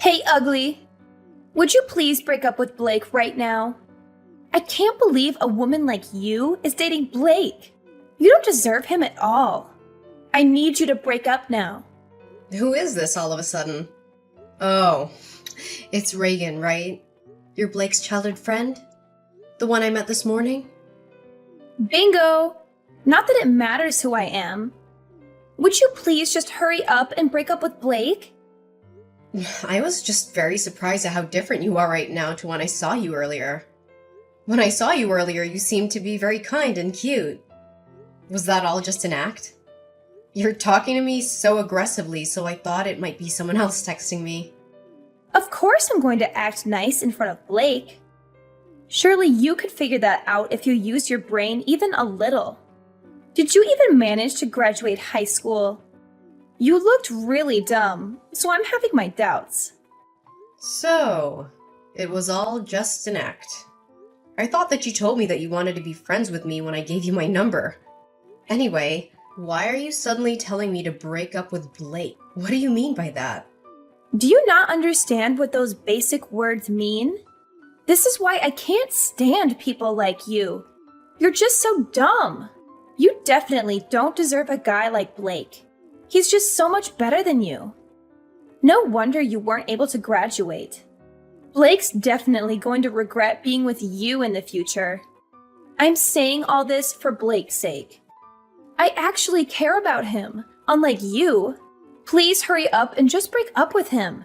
Hey, ugly. Would you please break up with Blake right now? I can't believe a woman like you is dating Blake. You don't deserve him at all. I need you to break up now. Who is this all of a sudden? Oh, it's Reagan, right? You're Blake's childhood friend? The one I met this morning? Bingo! Not that it matters who I am. Would you please just hurry up and break up with Blake? I was just very surprised at how different you are right now to when I saw you earlier. When I saw you earlier, you seemed to be very kind and cute. Was that all just an act? You're talking to me so aggressively, so I thought it might be someone else texting me. Of course I'm going to act nice in front of Blake. Surely you could figure that out if you used your brain even a little. Did you even manage to graduate high school? You looked really dumb, so I'm having my doubts. So, it was all just an act. I thought that you told me that you wanted to be friends with me when I gave you my number. Anyway, why are you suddenly telling me to break up with Blake? What do you mean by that? Do you not understand what those basic words mean? This is why I can't stand people like you. You're just so dumb. You definitely don't deserve a guy like Blake. He's just so much better than you. No wonder you weren't able to graduate. Blake's definitely going to regret being with you in the future. I'm saying all this for Blake's sake. I actually care about him, unlike you. Please hurry up and just break up with him.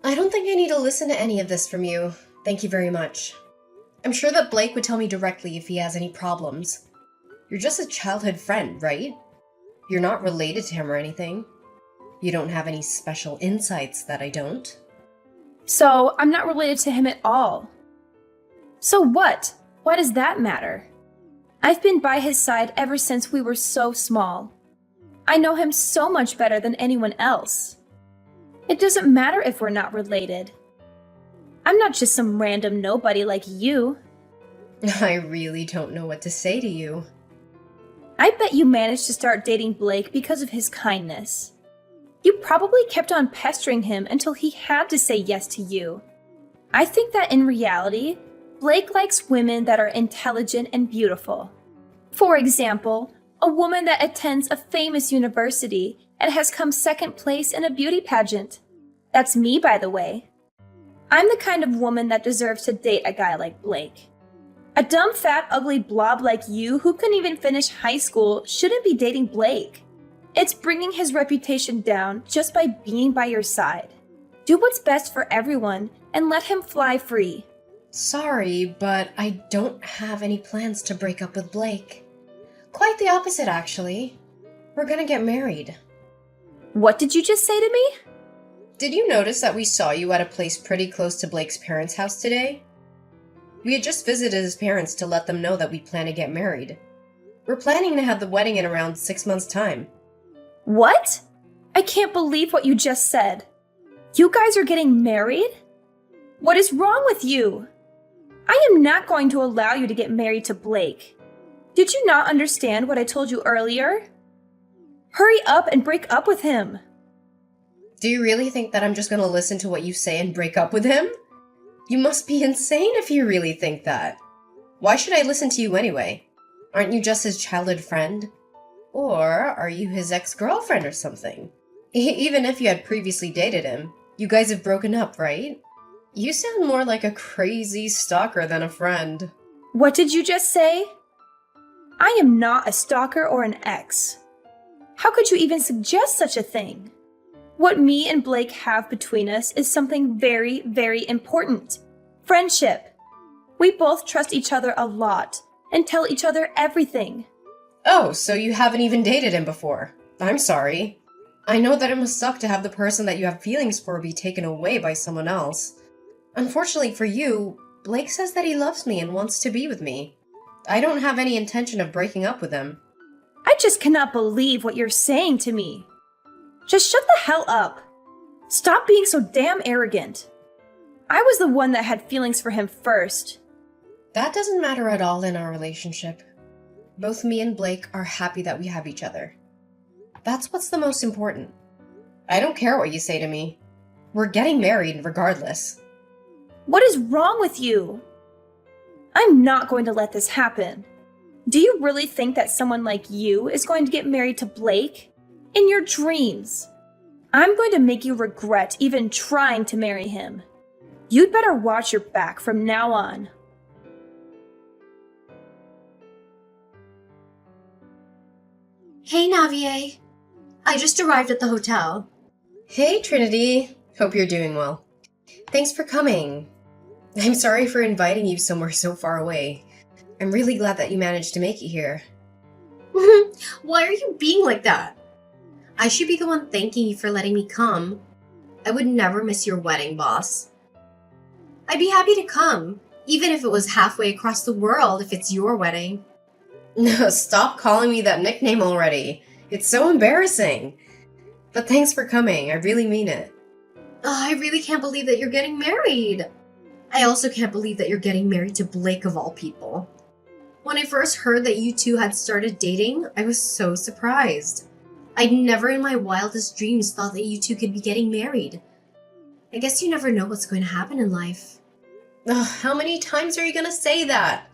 I don't think I need to listen to any of this from you. Thank you very much. I'm sure that Blake would tell me directly if he has any problems. You're just a childhood friend, right? You're not related to him or anything. You don't have any special insights that I don't. So, I'm not related to him at all. So what? Why does that matter? I've been by his side ever since we were so small. I know him so much better than anyone else. It doesn't matter if we're not related. I'm not just some random nobody like you. I really don't know what to say to you. I bet you managed to start dating Blake because of his kindness. You probably kept on pestering him until he had to say yes to you. I think that in reality, Blake likes women that are intelligent and beautiful. For example, a woman that attends a famous university and has come second place in a beauty pageant. That's me, by the way. I'm the kind of woman that deserves to date a guy like Blake. A dumb, fat, ugly blob like you who couldn't even finish high school shouldn't be dating Blake. It's bringing his reputation down just by being by your side. Do what's best for everyone and let him fly free. Sorry, but I don't have any plans to break up with Blake. Quite the opposite, actually. We're gonna get married. What did you just say to me? Did you notice that we saw you at a place pretty close to Blake's parents' house today? We had just visited his parents to let them know that we plan to get married. We're planning to have the wedding in around 6 months' time. What? I can't believe what you just said. You guys are getting married? What is wrong with you? I am not going to allow you to get married to Blake. Did you not understand what I told you earlier? Hurry up and break up with him. Do you really think that I'm just gonna listen to what you say and break up with him? You must be insane if you really think that. Why should I listen to you anyway? Aren't you just his childhood friend? Or are you his ex-girlfriend or something? Even if you had previously dated him, you guys have broken up, right? You sound more like a crazy stalker than a friend. What did you just say? I am not a stalker or an ex. How could you even suggest such a thing? What me and Blake have between us is something very, very important. Friendship. We both trust each other a lot and tell each other everything. Oh, so you haven't even dated him before. I'm sorry. I know that it must suck to have the person that you have feelings for be taken away by someone else. Unfortunately for you, Blake says that he loves me and wants to be with me. I don't have any intention of breaking up with him. I just cannot believe what you're saying to me. Just shut the hell up. Stop being so damn arrogant. I was the one that had feelings for him first. That doesn't matter at all in our relationship. Both me and Blake are happy that we have each other. That's what's the most important. I don't care what you say to me. We're getting married regardless. What is wrong with you? I'm not going to let this happen. Do you really think that someone like you is going to get married to Blake? In your dreams. I'm going to make you regret even trying to marry him. You'd better watch your back from now on. Hey, Navier. I just arrived at the hotel. Hey, Trinity. Hope you're doing well. Thanks for coming. I'm sorry for inviting you somewhere so far away. I'm really glad that you managed to make it here. Why are you being like that? I should be the one thanking you for letting me come. I would never miss your wedding, boss. I'd be happy to come, even if it was halfway across the world if it's your wedding. No, stop calling me that nickname already. It's so embarrassing. But thanks for coming. I really mean it. I really can't believe that you're getting married. I also can't believe that you're getting married to Blake of all people. When I first heard that you two had started dating, I was so surprised. I'd never in my wildest dreams thought that you two could be getting married. I guess you never know what's going to happen in life. Ugh, how many times are you gonna say that?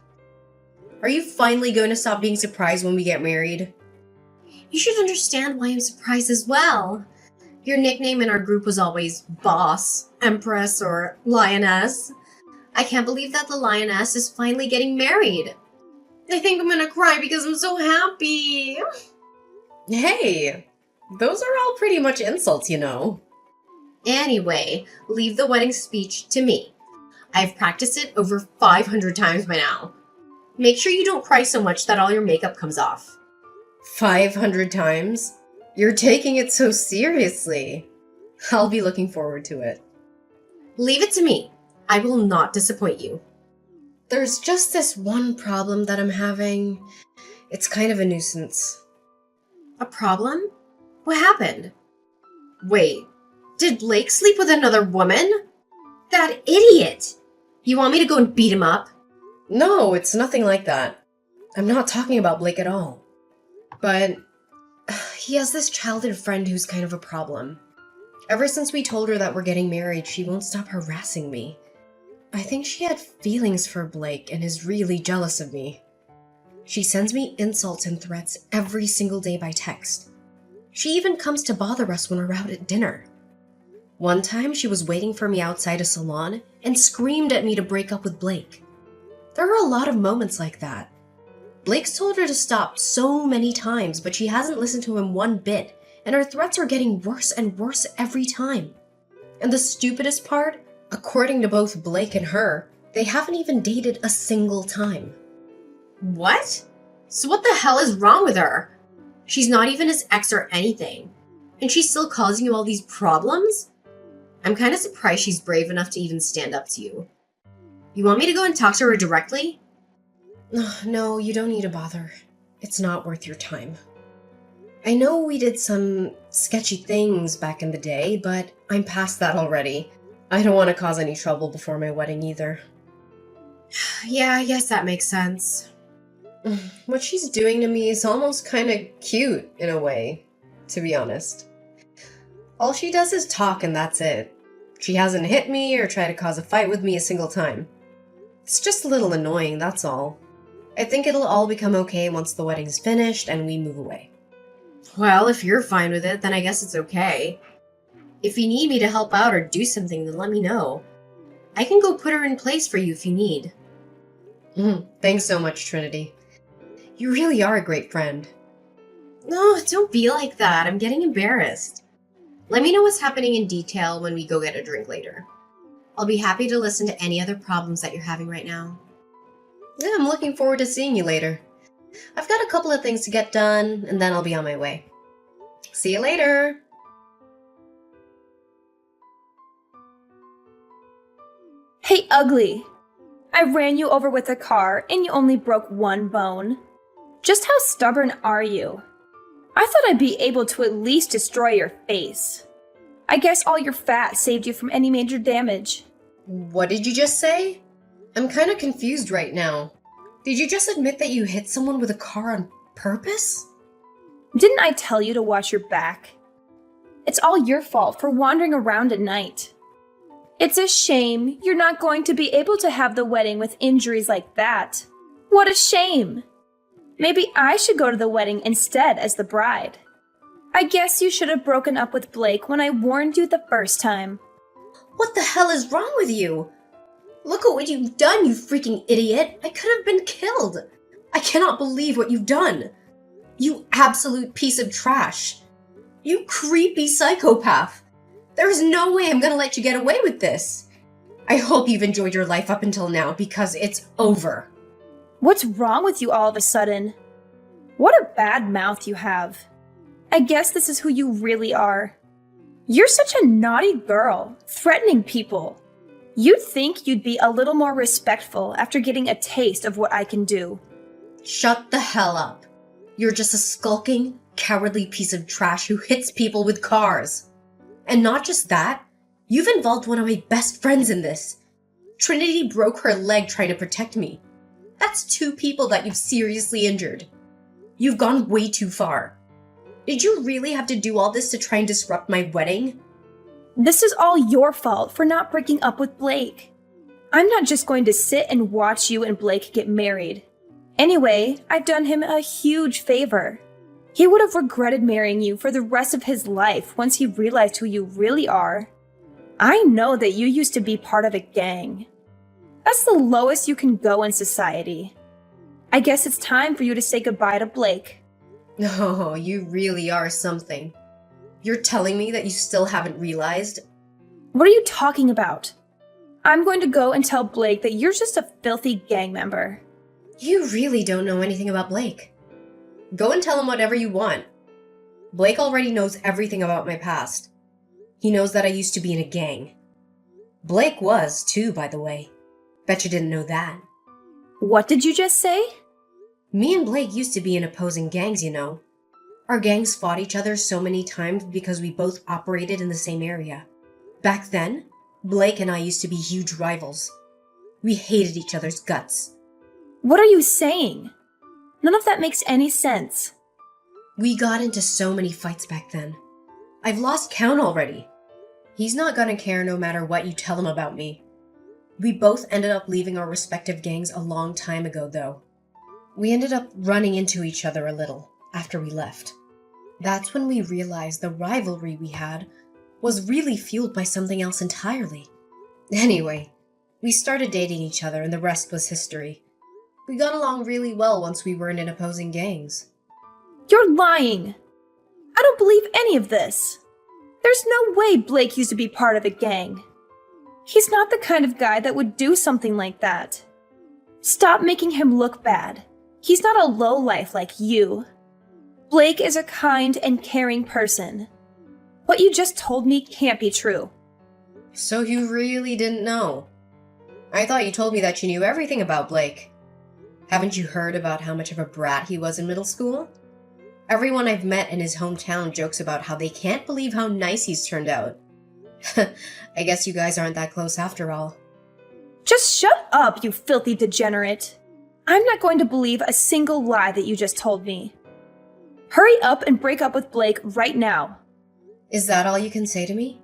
Are you finally going to stop being surprised when we get married? You should understand why I'm surprised as well. Your nickname in our group was always Boss, Empress, or Lioness. I can't believe that the Lioness is finally getting married. I think I'm gonna cry because I'm so happy. Hey, those are all pretty much insults, you know. Anyway, leave the wedding speech to me. I've practiced it over 500 times by now. Make sure you don't cry so much that all your makeup comes off. 500 times? You're taking it so seriously. I'll be looking forward to it. Leave it to me. I will not disappoint you. There's just this one problem that I'm having. It's kind of a nuisance. A problem? What happened? Wait, did Blake sleep with another woman? That idiot! You want me to go and beat him up? No, it's nothing like that. I'm not talking about Blake at all. But he has this childhood friend who's kind of a problem. Ever since we told her that we're getting married, she won't stop harassing me. I think she had feelings for Blake and is really jealous of me. She sends me insults and threats every single day by text. She even comes to bother us when we're out at dinner. One time, she was waiting for me outside a salon and screamed at me to break up with Blake. There are a lot of moments like that. Blake's told her to stop so many times, but she hasn't listened to him one bit, and her threats are getting worse and worse every time. And the stupidest part, according to both Blake and her, they haven't even dated a single time. What? So what the hell is wrong with her? She's not even his ex or anything. And she's still causing you all these problems? I'm kind of surprised she's brave enough to even stand up to you. You want me to go and talk to her directly? No, you don't need to bother. It's not worth your time. I know we did some sketchy things back in the day, but I'm past that already. I don't want to cause any trouble before my wedding either. Yeah, I guess that makes sense. What she's doing to me is almost kind of cute in a way, to be honest. All she does is talk and that's it. She hasn't hit me or tried to cause a fight with me a single time. It's just a little annoying, that's all. I think it'll all become okay once the wedding's finished and we move away. Well, if you're fine with it, then I guess it's okay. If you need me to help out or do something, then let me know. I can go put her in place for you if you need. Thanks so much, Trinity. You really are a great friend. No, don't be like that. I'm getting embarrassed. Let me know what's happening in detail when we go get a drink later. I'll be happy to listen to any other problems that you're having right now. Yeah, I'm looking forward to seeing you later. I've got a couple of things to get done, and then I'll be on my way. See you later! Hey, Ugly! I ran you over with a car, and you only broke one bone. Just how stubborn are you? I thought I'd be able to at least destroy your face. I guess all your fat saved you from any major damage. What did you just say? I'm kind of confused right now. Did you just admit that you hit someone with a car on purpose? Didn't I tell you to watch your back? It's all your fault for wandering around at night. It's a shame you're not going to be able to have the wedding with injuries like that. What a shame! Maybe I should go to the wedding instead as the bride. I guess you should have broken up with Blake when I warned you the first time. What the hell is wrong with you? Look at what you've done, you freaking idiot! I could have been killed! I cannot believe what you've done! You absolute piece of trash! You creepy psychopath! There is no way I'm gonna let you get away with this! I hope you've enjoyed your life up until now, because it's over. What's wrong with you all of a sudden? What a bad mouth you have. I guess this is who you really are. You're such a naughty girl, threatening people. You'd think you'd be a little more respectful after getting a taste of what I can do. Shut the hell up. You're just a skulking, cowardly piece of trash who hits people with cars. And not just that, you've involved one of my best friends in this. Trinity broke her leg trying to protect me. That's 2 people that you've seriously injured. You've gone way too far. Did you really have to do all this to try and disrupt my wedding? This is all your fault for not breaking up with Blake. I'm not just going to sit and watch you and Blake get married. Anyway, I've done him a huge favor. He would have regretted marrying you for the rest of his life once he realized who you really are. I know that you used to be part of a gang. That's the lowest you can go in society. I guess it's time for you to say goodbye to Blake. Oh, you really are something. You're telling me that you still haven't realized? What are you talking about? I'm going to go and tell Blake that you're just a filthy gang member. You really don't know anything about Blake. Go and tell him whatever you want. Blake already knows everything about my past. He knows that I used to be in a gang. Blake was, too, by the way. Bet you didn't know that. What did you just say? Me and Blake used to be in opposing gangs, you know. Our gangs fought each other so many times because we both operated in the same area. Back then, Blake and I used to be huge rivals. We hated each other's guts. What are you saying? None of that makes any sense. We got into so many fights back then. I've lost count already. He's not gonna care no matter what you tell him about me. We both ended up leaving our respective gangs a long time ago, though. We ended up running into each other a little after we left. That's when we realized the rivalry we had was really fueled by something else entirely. Anyway, we started dating each other and the rest was history. We got along really well once we weren't in opposing gangs. You're lying. I don't believe any of this. There's no way Blake used to be part of a gang. He's not the kind of guy that would do something like that. Stop making him look bad. He's not a lowlife like you. Blake is a kind and caring person. What you just told me can't be true. So you really didn't know? I thought you told me that you knew everything about Blake. Haven't you heard about how much of a brat he was in middle school? Everyone I've met in his hometown jokes about how they can't believe how nice he's turned out. I guess you guys aren't that close after all. Just shut up, you filthy degenerate. I'm not going to believe a single lie that you just told me. Hurry up and break up with Blake right now. Is that all you can say to me?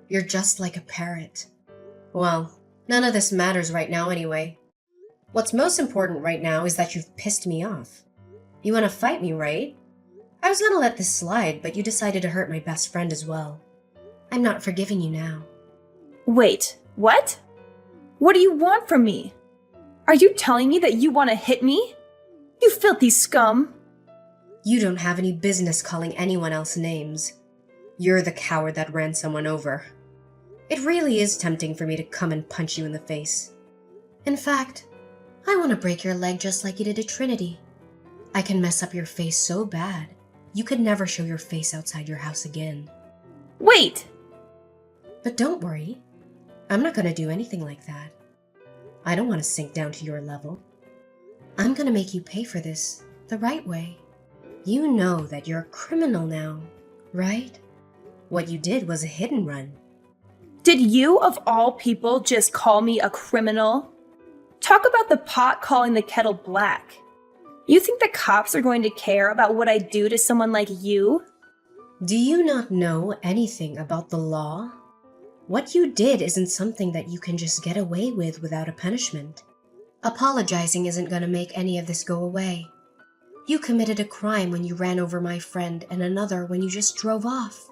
You're just like a parrot. Well, none of this matters right now anyway. What's most important right now is that you've pissed me off. You want to fight me, right? I was gonna let this slide, but you decided to hurt my best friend as well. I'm not forgiving you now. Wait, what? What do you want from me? Are you telling me that you want to hit me? You filthy scum! You don't have any business calling anyone else names. You're the coward that ran someone over. It really is tempting for me to come and punch you in the face. In fact, I want to break your leg just like you did to Trinity. I can mess up your face so bad, you could never show your face outside your house again. Wait! But don't worry, I'm not going to do anything like that. I don't want to sink down to your level. I'm going to make you pay for this the right way. You know that you're a criminal now, right? What you did was a hit and run. Did you, of all people, just call me a criminal? Talk about the pot calling the kettle black. You think the cops are going to care about what I do to someone like you? Do you not know anything about the law? What you did isn't something that you can just get away with without a punishment. Apologizing isn't going to make any of this go away. You committed a crime when you ran over my friend and another when you just drove off.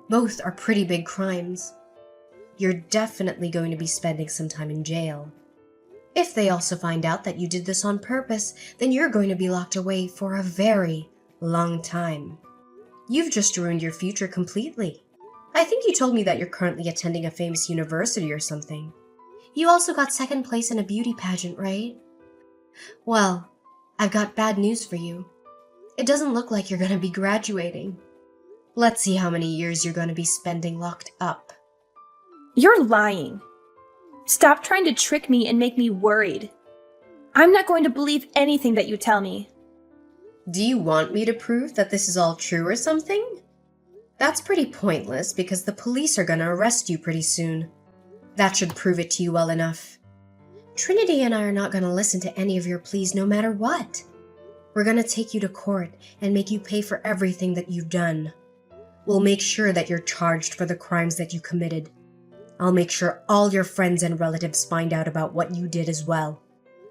Both are pretty big crimes. You're definitely going to be spending some time in jail. If they also find out that you did this on purpose, then you're going to be locked away for a very long time. You've just ruined your future completely. I think you told me that you're currently attending a famous university or something. You also got second place in a beauty pageant, right? Well, I've got bad news for you. It doesn't look like you're going to be graduating. Let's see how many years you're going to be spending locked up. You're lying. Stop trying to trick me and make me worried. I'm not going to believe anything that you tell me. Do you want me to prove that this is all true or something? That's pretty pointless because the police are going to arrest you pretty soon. That should prove it to you well enough. Trinity and I are not going to listen to any of your pleas no matter what. We're going to take you to court and make you pay for everything that you've done. We'll make sure that you're charged for the crimes that you committed. I'll make sure all your friends and relatives find out about what you did as well.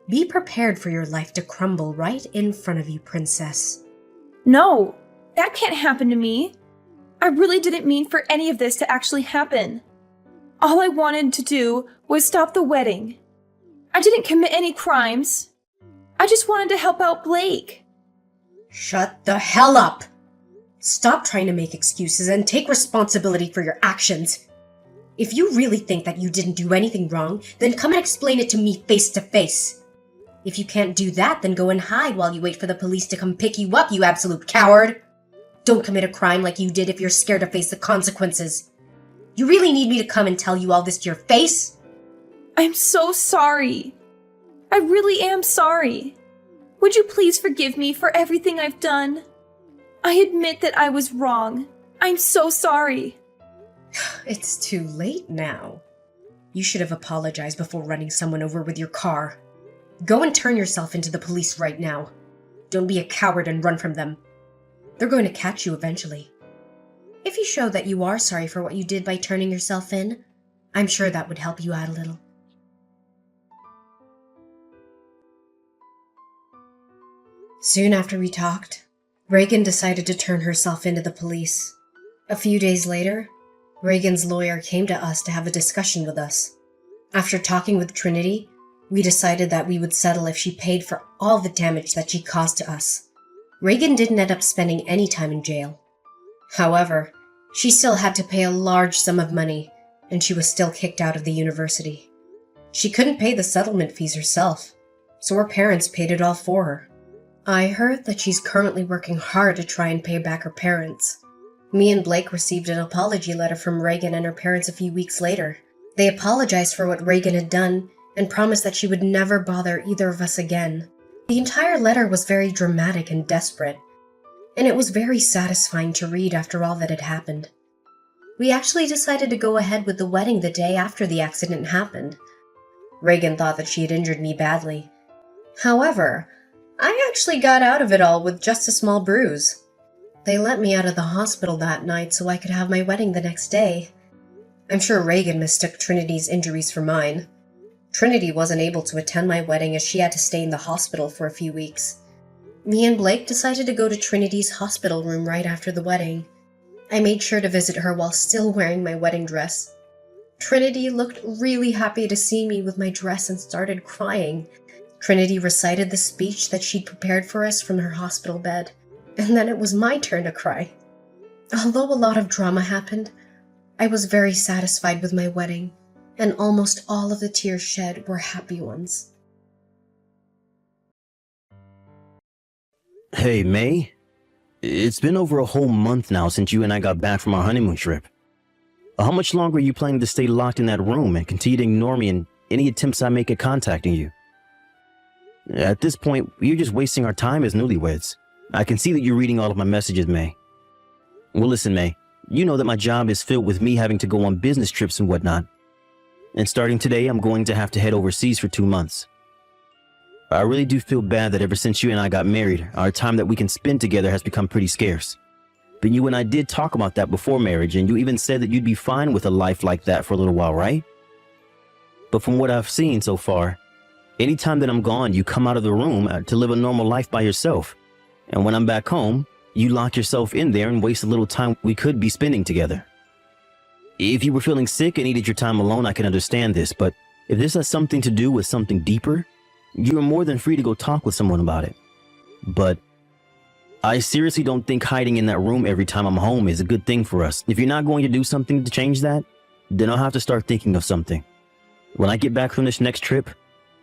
Be prepared for your life to crumble right in front of you, princess. No, that can't happen to me. I really didn't mean for any of this to actually happen. All I wanted to do was stop the wedding. I didn't commit any crimes. I just wanted to help out Blake. Shut the hell up! Stop trying to make excuses and take responsibility for your actions. If you really think that you didn't do anything wrong, then come and explain it to me face to face. If you can't do that, then go and hide while you wait for the police to come pick you up, you absolute coward. Don't commit a crime like you did if you're scared to face the consequences. You really need me to come and tell you all this to your face? I'm so sorry. I really am sorry. Would you please forgive me for everything I've done? I admit that I was wrong. I'm so sorry. It's too late now. You should have apologized before running someone over with your car. Go and turn yourself into the police right now. Don't be a coward and run from them. They're going to catch you eventually. If you show that you are sorry for what you did by turning yourself in, I'm sure that would help you out a little. Soon after we talked, Reagan decided to turn herself into the police. A few days later, Reagan's lawyer came to us to have a discussion with us. After talking with Trinity, we decided that we would settle if she paid for all the damage that she caused to us. Reagan didn't end up spending any time in jail. However, she still had to pay a large sum of money, and she was still kicked out of the university. She couldn't pay the settlement fees herself, so her parents paid it all for her. I heard that she's currently working hard to try and pay back her parents. Me and Blake received an apology letter from Reagan and her parents a few weeks later. They apologized for what Reagan had done and promised that she would never bother either of us again. The entire letter was very dramatic and desperate, and it was very satisfying to read after all that had happened. We actually decided to go ahead with the wedding the day after the accident happened. Reagan thought that she had injured me badly. However, I actually got out of it all with just a small bruise. They let me out of the hospital that night so I could have my wedding the next day. I'm sure Reagan mistook Trinity's injuries for mine. Trinity wasn't able to attend my wedding as she had to stay in the hospital for a few weeks. Me and Blake decided to go to Trinity's hospital room right after the wedding. I made sure to visit her while still wearing my wedding dress. Trinity looked really happy to see me with my dress and started crying. Trinity recited the speech that she'd prepared for us from her hospital bed, and then it was my turn to cry. Although a lot of drama happened, I was very satisfied with my wedding, and almost all of the tears shed were happy ones. Hey, May. It's been over a whole month now since you and I got back from our honeymoon trip. How much longer are you planning to stay locked in that room and continue to ignore me and any attempts I make at contacting you? At this point, you're just wasting our time as newlyweds. I can see that you're reading all of my messages, May. Well, listen, May. You know that my job is filled with me having to go on business trips and whatnot. And starting today, I'm going to have to head overseas for 2 months. I really do feel bad that ever since you and I got married, our time that we can spend together has become pretty scarce. But you and I did talk about that before marriage, and you even said that you'd be fine with a life like that for a little while, right? But from what I've seen so far, anytime that I'm gone, you come out of the room to live a normal life by yourself. And when I'm back home, you lock yourself in there and waste a little time we could be spending together. If you were feeling sick and needed your time alone, I can understand this, but if this has something to do with something deeper, you're more than free to go talk with someone about it. But I seriously don't think hiding in that room every time I'm home is a good thing for us. If you're not going to do something to change that, then I'll have to start thinking of something. When I get back from this next trip,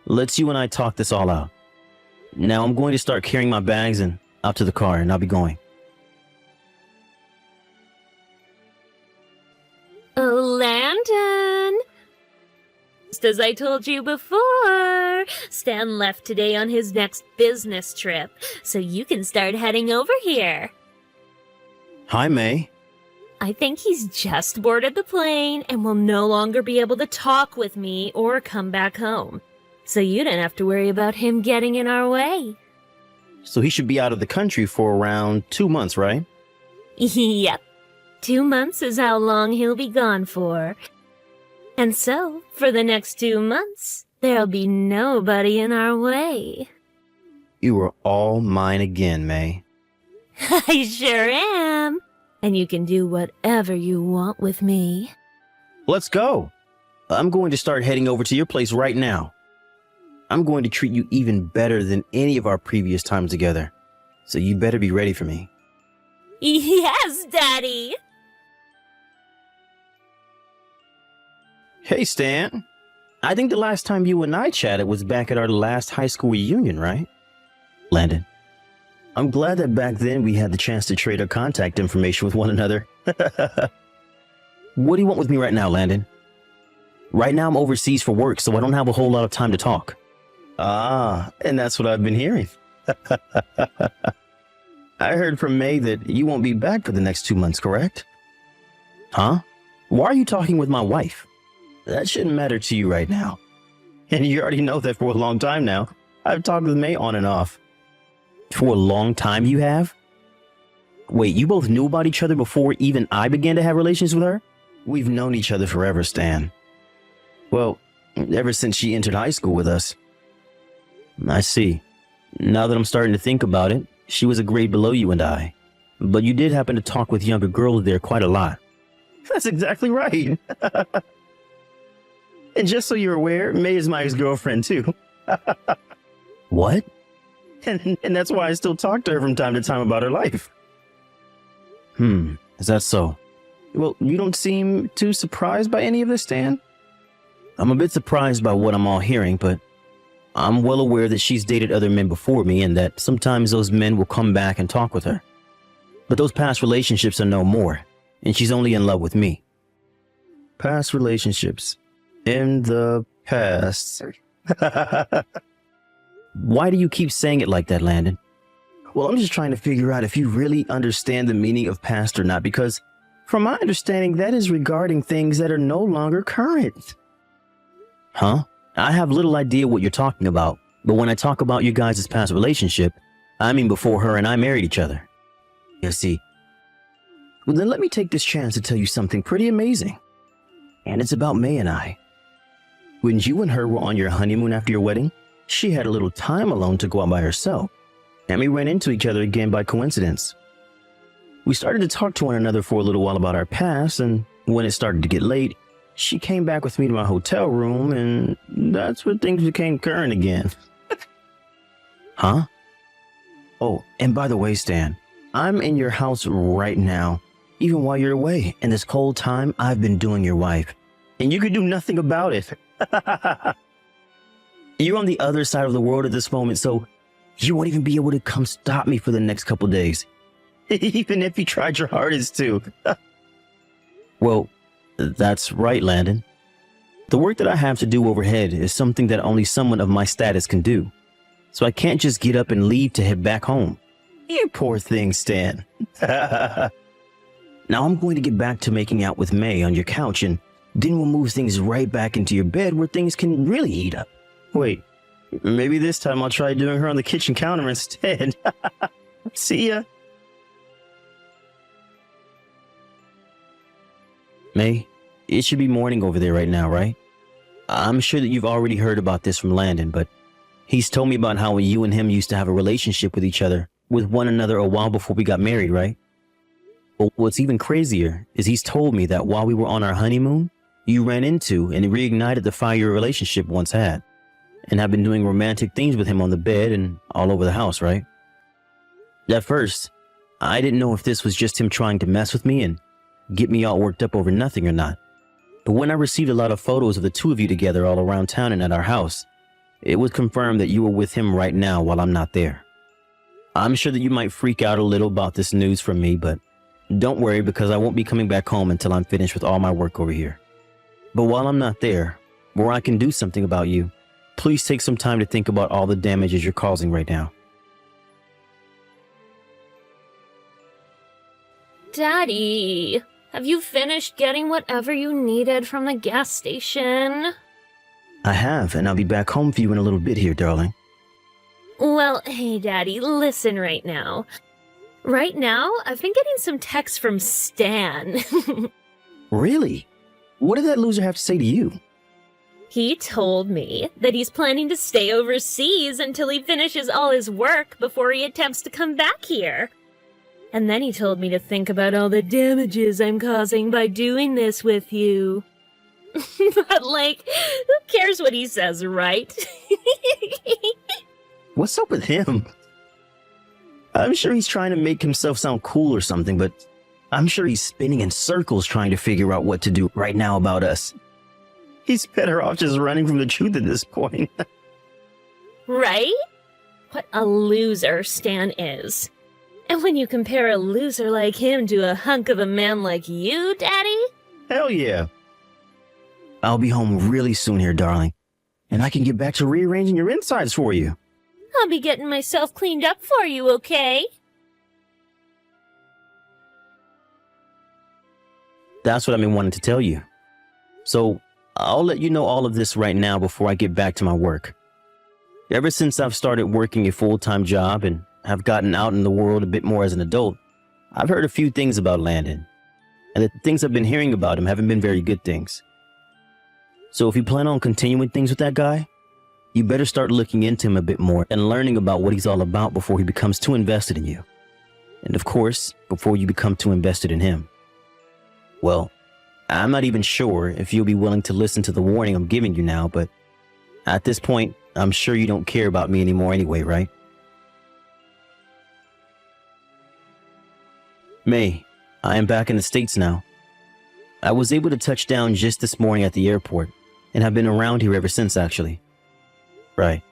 let's you and I talk this all out. Now I'm going to start carrying my bags and out to the car, and I'll be going. Landon! Just as I told you before, Stan left today on his next business trip, so you can start heading over here. Hi, May. I think he's just boarded the plane and will no longer be able to talk with me or come back home. So you don't have to worry about him getting in our way. So he should be out of the country for around 2 months, right? Yep. 2 months is how long he'll be gone for. And so, for the next 2 months, there'll be nobody in our way. You are all mine again, May. I sure am. And you can do whatever you want with me. Let's go. I'm going to start heading over to your place right now. I'm going to treat you even better than any of our previous times together. So you better be ready for me. Yes, Daddy! Hey, Stan. I think the last time you and I chatted was back at our last high school reunion, right? Landon. I'm glad that back then we had the chance to trade our contact information with one another. What do you want with me right now, Landon? Right now I'm overseas for work, so I don't have a whole lot of time to talk. Ah, and that's what I've been hearing. I heard from May that you won't be back for the next 2 months, correct? Huh? Why are you talking with my wife? That shouldn't matter to you right now. And you already know that for a long time now. I've talked with May on and off. For a long time you have? Wait, you both knew about each other before even I began to have relations with her? We've known each other forever, Stan. Well, ever since she entered high school with us. I see. Now that I'm starting to think about it, she was a grade below you and I. But you did happen to talk with younger girls there quite a lot. That's exactly right. And just so you're aware, May is my ex-girlfriend too. What? And that's why I still talk to her from time to time about her life. Is that so? Well, you don't seem too surprised by any of this, Stan? I'm a bit surprised by what I'm all hearing, but I'm well aware that she's dated other men before me and that sometimes those men will come back and talk with her. But those past relationships are no more, and she's only in love with me. Past relationships. In the past. Why do you keep saying it like that, Landon? Well, I'm just trying to figure out if you really understand the meaning of past or not, because from my understanding, that is regarding things that are no longer current. Huh? I have little idea what you're talking about, but when I talk about you guys' past relationship, I mean before her and I married each other. You see. Well, then let me take this chance to tell you something pretty amazing. And it's about May and I. When you and her were on your honeymoon after your wedding, she had a little time alone to go out by herself, and we ran into each other again by coincidence. We started to talk to one another for a little while about our past, and when it started to get late, she came back with me to my hotel room, and that's when things became current again. Huh? Oh, and by the way, Stan, I'm in your house right now, even while you're away, and this whole time I've been doing your wife, and you could do nothing about it. You're on the other side of the world at this moment, so you won't even be able to come stop me for the next couple days. Even if you tried your hardest to. Well, that's right, Landon. The work that I have to do overhead is something that only someone of my status can do. So I can't just get up and leave to head back home. You poor thing, Stan. Now I'm going to get back to making out with May on your couch, and then we'll move things right back into your bed where things can really heat up. Wait, maybe this time I'll try doing her on the kitchen counter instead. See ya. May, it should be morning over there right now, right? I'm sure that you've already heard about this from Landon, but he's told me about how you and him used to have a relationship with one another a while before we got married, right? But what's even crazier is he's told me that while we were on our honeymoon, you ran into and reignited the fire your relationship once had, and have been doing romantic things with him on the bed and all over the house, right? At first, I didn't know if this was just him trying to mess with me and get me all worked up over nothing or not. But when I received a lot of photos of the two of you together all around town and at our house, it was confirmed that you were with him right now while I'm not there. I'm sure that you might freak out a little about this news from me, but don't worry because I won't be coming back home until I'm finished with all my work over here. But while I'm not there, where I can do something about you, please take some time to think about all the damages you're causing right now. Daddy, have you finished getting whatever you needed from the gas station? I have, and I'll be back home for you in a little bit here, darling. Well, hey, Daddy, listen right now. Right now, I've been getting some texts from Stan. Really? What did that loser have to say to you? He told me that he's planning to stay overseas until he finishes all his work before he attempts to come back here. And then he told me to think about all the damages I'm causing by doing this with you. But, who cares what he says, right? What's up with him? I'm sure he's trying to make himself sound cool or something, but I'm sure he's spinning in circles trying to figure out what to do right now about us. He's better off just running from the truth at this point. Right? What a loser Stan is. And when you compare a loser like him to a hunk of a man like you, Daddy? Hell yeah. I'll be home really soon here, darling. And I can get back to rearranging your insides for you. I'll be getting myself cleaned up for you, okay? That's what I've been wanting to tell you. So, I'll let you know all of this right now before I get back to my work. Ever since I've started working a full-time job and have gotten out in the world a bit more as an adult, I've heard a few things about Landon, and the things I've been hearing about him haven't been very good things. So if you plan on continuing things with that guy, you better start looking into him a bit more and learning about what he's all about before he becomes too invested in you. And of course, before you become too invested in him. Well, I'm not even sure if you'll be willing to listen to the warning I'm giving you now, but at this point, I'm sure you don't care about me anymore anyway, right? May, I am back in the States now. I was able to touch down just this morning at the airport, and have been around here ever since, actually. Right.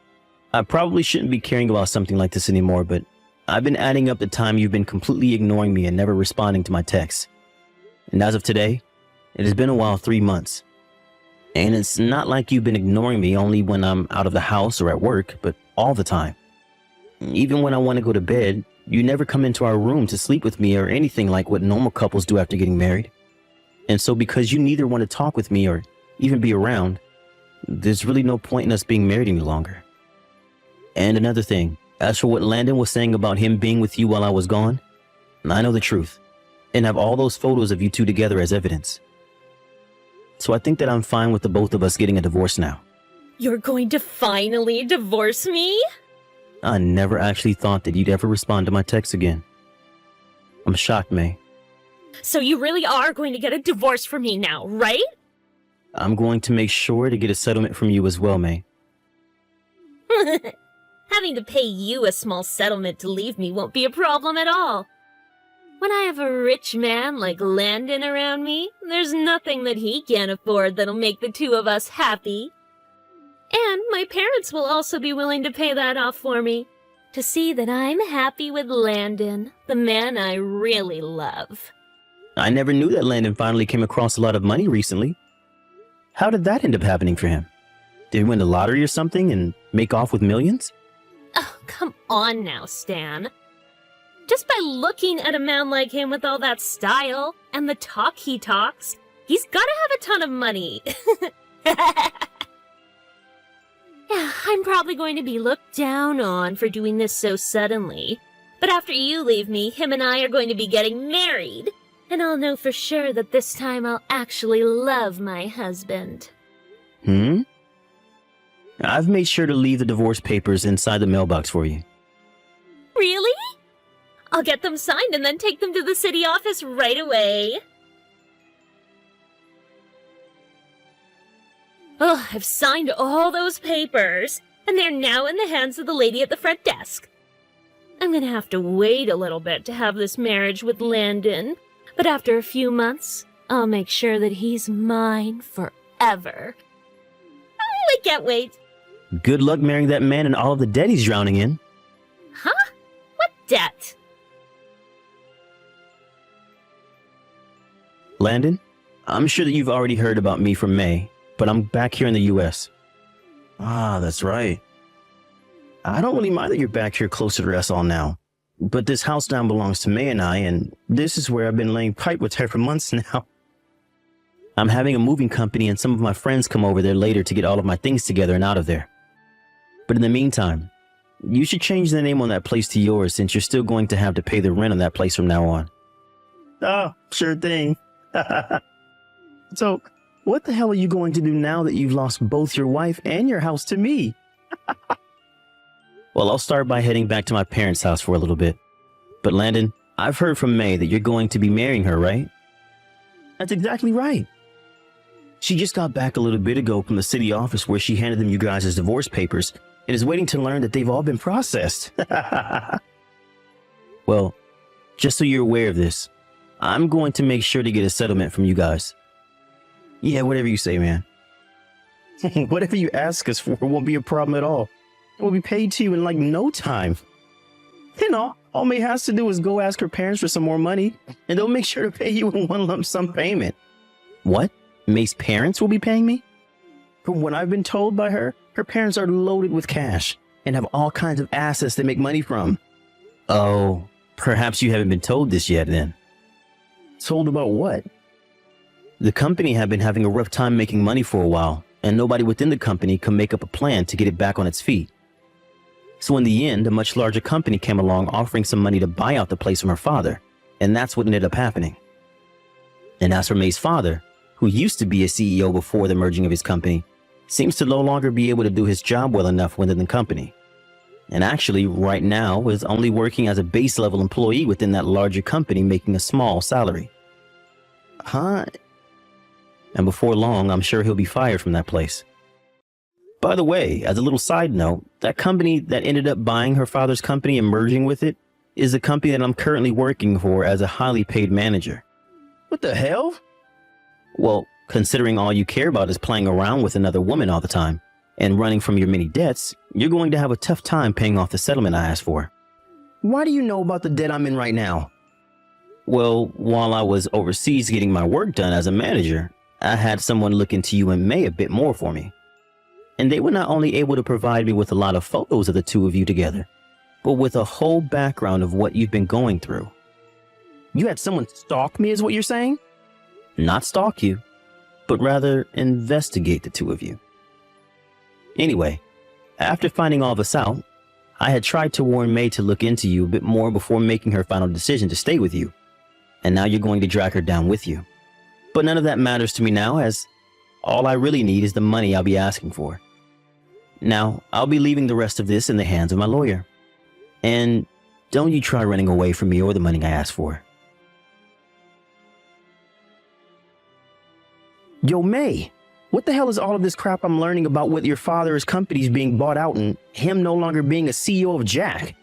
I probably shouldn't be caring about something like this anymore, but I've been adding up the time you've been completely ignoring me and never responding to my texts. And as of today, it has been a while, 3 months. And it's not like you've been ignoring me only when I'm out of the house or at work, but all the time. Even when I want to go to bed, you never come into our room to sleep with me or anything like what normal couples do after getting married. And so because you neither want to talk with me or even be around, there's really no point in us being married any longer. And another thing, as for what Landon was saying about him being with you while I was gone, I know the truth, and have all those photos of you two together as evidence. So I think that I'm fine with the both of us getting a divorce now. You're going to finally divorce me? I never actually thought that you'd ever respond to my texts again. I'm shocked, May. So you really are going to get a divorce from me now, right? I'm going to make sure to get a settlement from you as well, May. Having to pay you a small settlement to leave me won't be a problem at all. When I have a rich man like Landon around me, there's nothing that he can't afford that'll make the two of us happy. And my parents will also be willing to pay that off for me, to see that I'm happy with Landon, the man I really love. I never knew that Landon finally came across a lot of money recently. How did that end up happening for him? Did he win the lottery or something and make off with millions? Oh, come on now, Stan. Just by looking at a man like him with all that style and the talk he talks, he's gotta have a ton of money. Yeah, I'm probably going to be looked down on for doing this so suddenly. But after you leave me, him and I are going to be getting married. And I'll know for sure that this time I'll actually love my husband. I've made sure to leave the divorce papers inside the mailbox for you. Really? I'll get them signed and then take them to the city office right away. Oh, I've signed all those papers, and they're now in the hands of the lady at the front desk. I'm gonna have to wait a little bit to have this marriage with Landon, but after a few months, I'll make sure that he's mine forever. I can't wait. Good luck marrying that man and all of the debt he's drowning in. Huh? What debt? Landon, I'm sure that you've already heard about me from May, but I'm back here in the US. Ah, that's right. I don't really mind that you're back here closer to us all now, but this house down belongs to May and I, and this is where I've been laying pipe with her for months now. I'm having a moving company and some of my friends come over there later to get all of my things together and out of there. But in the meantime, you should change the name on that place to yours since you're still going to have to pay the rent on that place from now on. Oh, sure thing. So, what the hell are you going to do now that you've lost both your wife and your house to me? Well, I'll start by heading back to my parents' house for a little bit. But Landon, I've heard from May that you're going to be marrying her, right? That's exactly right. She just got back a little bit ago from the city office where she handed them you guys' divorce papers and is waiting to learn that they've all been processed. Well, just so you're aware of this, I'm going to make sure to get a settlement from you guys. Yeah, whatever you say, man. Whatever you ask us for won't be a problem at all. It will be paid to you in like no time. You know, all May has to do is go ask her parents for some more money, and they'll make sure to pay you in one lump sum payment. What? May's parents will be paying me? From what I've been told by her, her parents are loaded with cash and have all kinds of assets they make money from. Oh, perhaps you haven't been told this yet then. Told about what? The company had been having a rough time making money for a while, and nobody within the company could make up a plan to get it back on its feet. So in the end, a much larger company came along offering some money to buy out the place from her father, and that's what ended up happening. And as for May's father, who used to be a CEO before the merging of his company, seems to no longer be able to do his job well enough within the company. And actually, right now, is only working as a base-level employee within that larger company making a small salary. Huh? And before long, I'm sure he'll be fired from that place. By the way, as a little side note, that company that ended up buying her father's company and merging with it is the company that I'm currently working for as a highly paid manager. What the hell? Well, considering all you care about is playing around with another woman all the time and running from your many debts, you're going to have a tough time paying off the settlement I asked for. Why do you know about the debt I'm in right now? Well, while I was overseas getting my work done as a manager, I had someone look into you and May a bit more for me. And they were not only able to provide me with a lot of photos of the two of you together, but with a whole background of what you've been going through. You had someone stalk me is what you're saying? Not stalk you, but rather investigate the two of you. Anyway, after finding all this out, I had tried to warn May to look into you a bit more before making her final decision to stay with you. And now you're going to drag her down with you. But none of that matters to me now, as all I really need is the money I'll be asking for. Now, I'll be leaving the rest of this in the hands of my lawyer. And don't you try running away from me or the money I asked for. Yo, May, what the hell is all of this crap I'm learning about with your father's companies being bought out and him no longer being a CEO of Jack?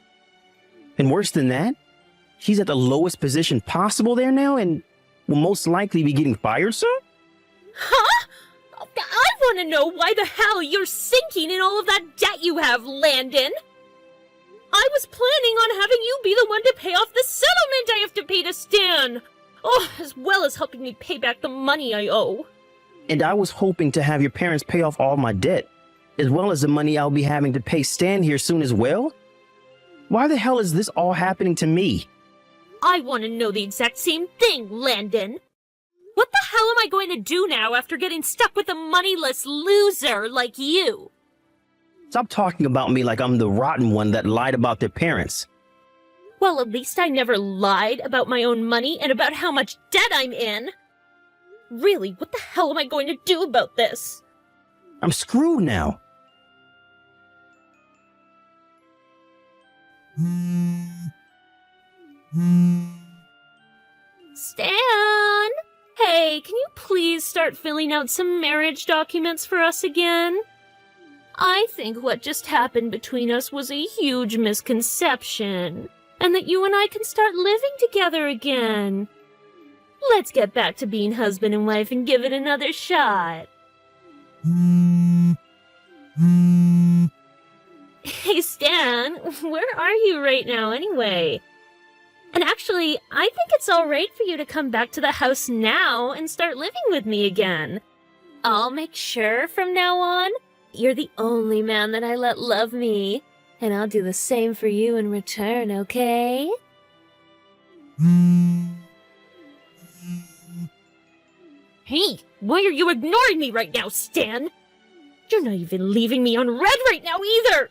And worse than that, he's at the lowest position possible there now and will most likely be getting fired soon? Huh? I want to know why the hell you're sinking in all of that debt you have, Landon. I was planning on having you be the one to pay off the settlement I have to pay to Stan. Oh, as well as helping me pay back the money I owe. And I was hoping to have your parents pay off all my debt, as well as the money I'll be having to pay Stan here soon as well? Why the hell is this all happening to me? I want to know the exact same thing, Landon. What the hell am I going to do now after getting stuck with a moneyless loser like you? Stop talking about me like I'm the rotten one that lied about their parents. Well, at least I never lied about my own money and about how much debt I'm in. Really, what the hell am I going to do about this? I'm screwed now. Stan! Hey, can you please start filling out some marriage documents for us again? I think what just happened between us was a huge misconception, and that you and I can start living together again. Let's get back to being husband and wife and give it another shot. Hey, Stan, where are you right now anyway? And actually, I think it's alright for you to come back to the house now and start living with me again. I'll make sure from now on, you're the only man that I let love me. And I'll do the same for you in return, okay? Hey, why are you ignoring me right now, Stan? You're not even leaving me on red right now either!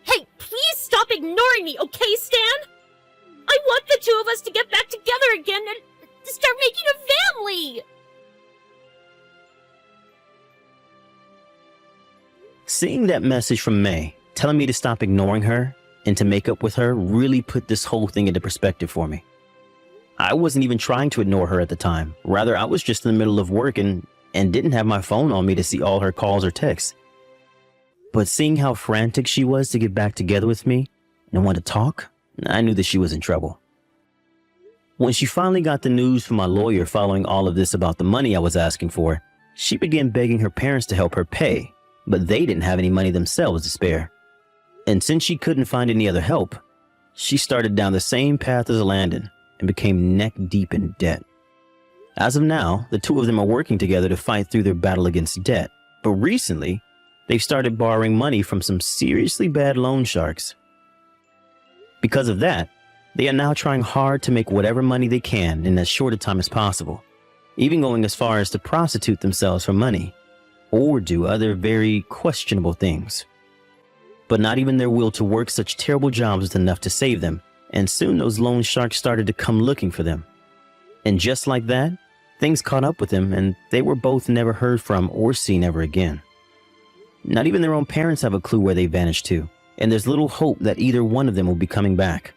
Hey, please stop ignoring me, okay, Stan? I want the two of us to get back together again and start making a family! Seeing that message from May, telling me to stop ignoring her and to make up with her, really put this whole thing into perspective for me. I wasn't even trying to ignore her at the time. Rather, I was just in the middle of work and didn't have my phone on me to see all her calls or texts. But seeing how frantic she was to get back together with me and want to talk, I knew that she was in trouble. When she finally got the news from my lawyer following all of this about the money I was asking for, she began begging her parents to help her pay, but they didn't have any money themselves to spare. And since she couldn't find any other help, she started down the same path as Landon and became neck deep in debt. As of now, the two of them are working together to fight through their battle against debt, but recently, they've started borrowing money from some seriously bad loan sharks. Because of that, they are now trying hard to make whatever money they can in as short a time as possible, even going as far as to prostitute themselves for money, or do other very questionable things. But not even their will to work such terrible jobs was enough to save them, and soon those loan sharks started to come looking for them. And just like that, things caught up with them and they were both never heard from or seen ever again. Not even their own parents have a clue where they vanished to, and there's little hope that either one of them will be coming back.